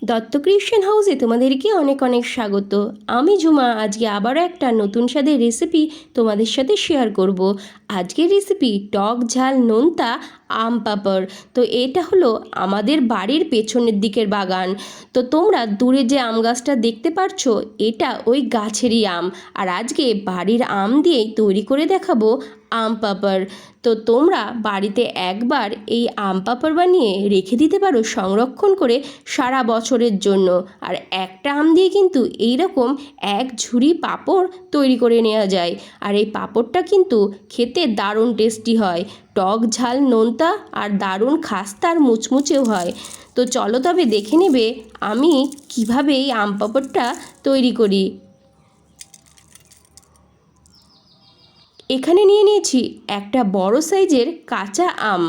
Dutta Christian হাউসে তোমাদেরকে অনেক অনেক স্বাগত। আমি ঝুমা আজকে আবারও একটা নতুন স্বাদের রেসিপি তোমাদের সাথে শেয়ার করব। আজকের রেসিপি টক ঝাল নোনতা আম পাঁপড়। তো এটা হলো আমাদের বাড়ির পেছনের দিকের বাগান। তো তোমরা দূরে যে আম গাছটা দেখতে পারছো, এটা ওই গাছেরই আম। আর আজকে বাড়ির আম দিয়েই তৈরি করে দেখাবো আম পাঁপড়। তো তোমরা বাড়িতে একবার এই আম পাঁপড় বানিয়ে রেখে দিতে পারো সংরক্ষণ করে সারা বছরের জন্য। আর একটা আম দিয়ে কিন্তু এইরকম এক ঝুড়ি পাঁপড় তৈরি করে নেওয়া যায়। আর এই পাঁপড়টা কিন্তু খেতে দারুণ টেস্টি হয়, টক ঝাল নোনতা আর দারুণ খাস্তা আর মুচমুচেও হয়। তো চলো তবে দেখে নেবে আমি কিভাবে এই আম পাঁপড়টা তৈরি করি। এখানে নিয়ে নিয়েছি একটা বড় সাইজের কাঁচা আম।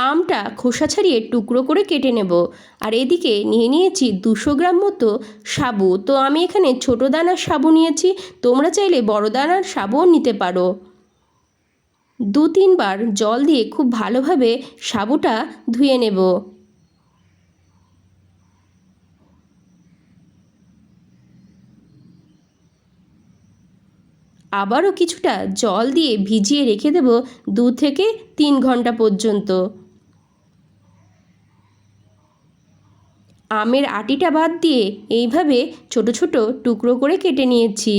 আমটা খোসা ছাড়িয়ে টুকরো করে কেটে নেব। আর এদিকে নিয়ে নিয়েছি 200 গ্রাম মতো সাবু। তো আমি এখানে ছোটো দানার সাবু নিয়েছি, তোমরা চাইলে বড় দানার সাবুও নিতে পারো। 2-3 বার জল দিয়ে খুব ভালোভাবে সাবুটা ধুয়ে নেব। আবারও কিছুটা জল দিয়ে ভিজিয়ে রেখে দেব 2 থেকে 3 ঘন্টা পর্যন্ত। আমের আটিটা বাদ দিয়ে এইভাবে ছোট ছোট টুকরো করে কেটে নিয়েছি।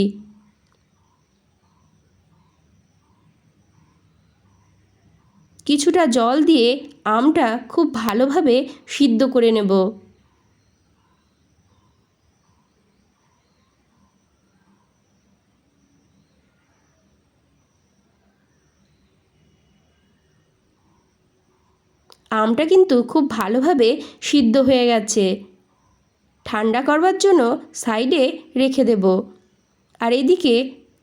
কিছুটা জল দিয়ে আমটা খুব ভালোভাবে সিদ্ধ করে নেব। আমটা কিন্তু খুব ভালোভাবে সিদ্ধ হয়ে গেছে। ঠান্ডা করবার জন্য সাইডে রেখে দেব। আর এদিকে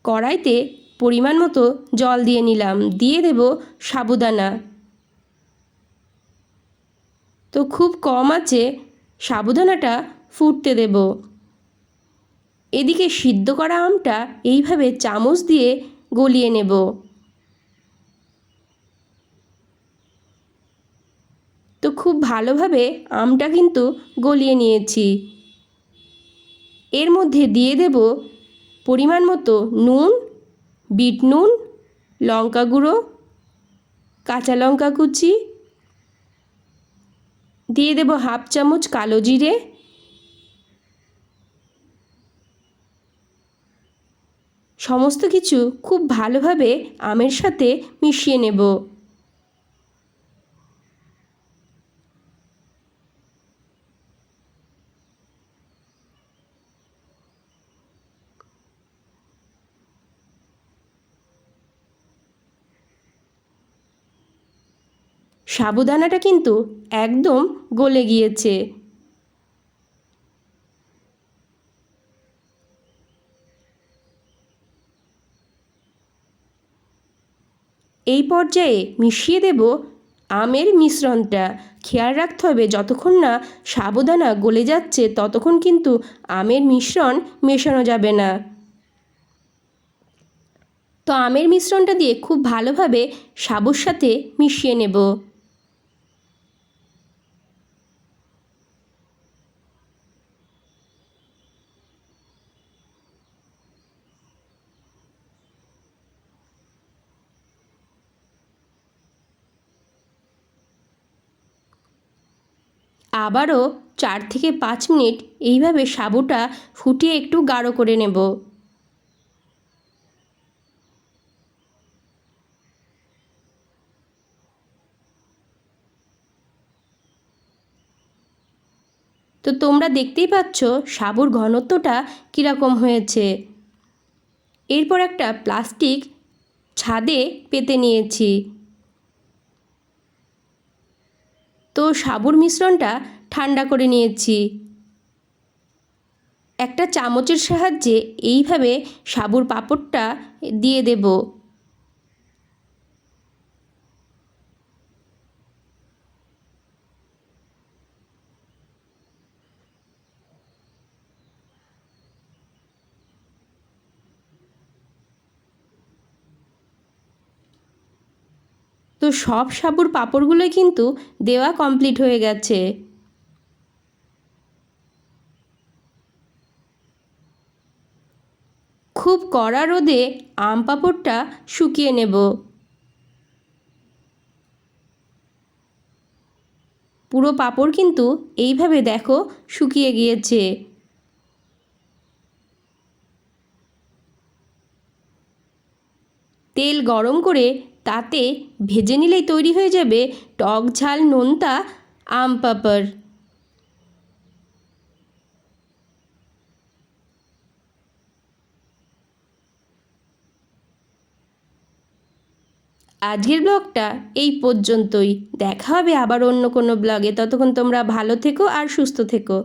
কড়াইতে পরিমাণ মতো জল দিয়ে নিলাম, দিয়ে দেব সাবুদানা। তো খুব কম আঁচে সাবুদানাটা ফুটতে দেব। এদিকে সিদ্ধ করা আমটা এইভাবে চামচ দিয়ে গলিয়ে নেব। তো খুব ভালোভাবে আমটা কিন্তু গলিয়ে নিয়েছি। এর মধ্যে দিয়ে দেব পরিমাণ মতো নুন, বিট নুন, লঙ্কা গুঁড়ো, কাঁচা লঙ্কা কুচি, দিয়ে দেব হাফ চামচ কালো জিরে, সমস্ত কিছু খুব ভালোভাবে আমের সাথে মিশিয়ে নেব। সাবুদানাটা কিন্তু একদম গলে গিয়েছে। এই পর্যায়ে মিশিয়ে দেব আমের মিশ্রণটা। খেয়াল রাখতে হবে যতক্ষণ না সাবুদানা গলে যাচ্ছে ততক্ষণ কিন্তু আমের মিশ্রণ মেশানো যাবে না। তো আমের মিশ্রণটা দিয়ে খুব ভালোভাবে সাবুর সাথে মিশিয়ে নেব। আবারও 4 থেকে 5 মিনিট এইভাবে সাবুটা ফুটিয়ে একটু গাঢ় করে নেব। তো তোমরা দেখতেই পাচ্ছ সাবুর ঘনত্বটা কীরকম হয়েছে। এরপর একটা প্লাস্টিক ছাদে পেতে নিয়েছি। তো সাবুর মিশ্রণটা ঠান্ডা করে নিয়েছি। একটা চামচের সাহায্যে এইভাবে সাবুর পাঁপড়টা দিয়ে দেব। তো সব সাবুর পাঁপড়গুলোই কিন্তু দেওয়া কমপ্লিট হয়ে গেছে। খুব কড়া রোদে আম পাঁপড়টা শুকিয়ে নেব। পুরো পাঁপড় কিন্তু এইভাবে দেখো শুকিয়ে গিয়েছে। তেল গরম করে তাতে ভেজে নিলেই তৈরি হয়ে যাবে টক ঝাল নোনতা আম পাঁপড়। আজকের ব্লগটা এই পর্যন্তই। দেখা হবে আবার অন্য কোনো ব্লগে। ততক্ষণ তোমরা ভালো থেকো আর সুস্থ থেকো।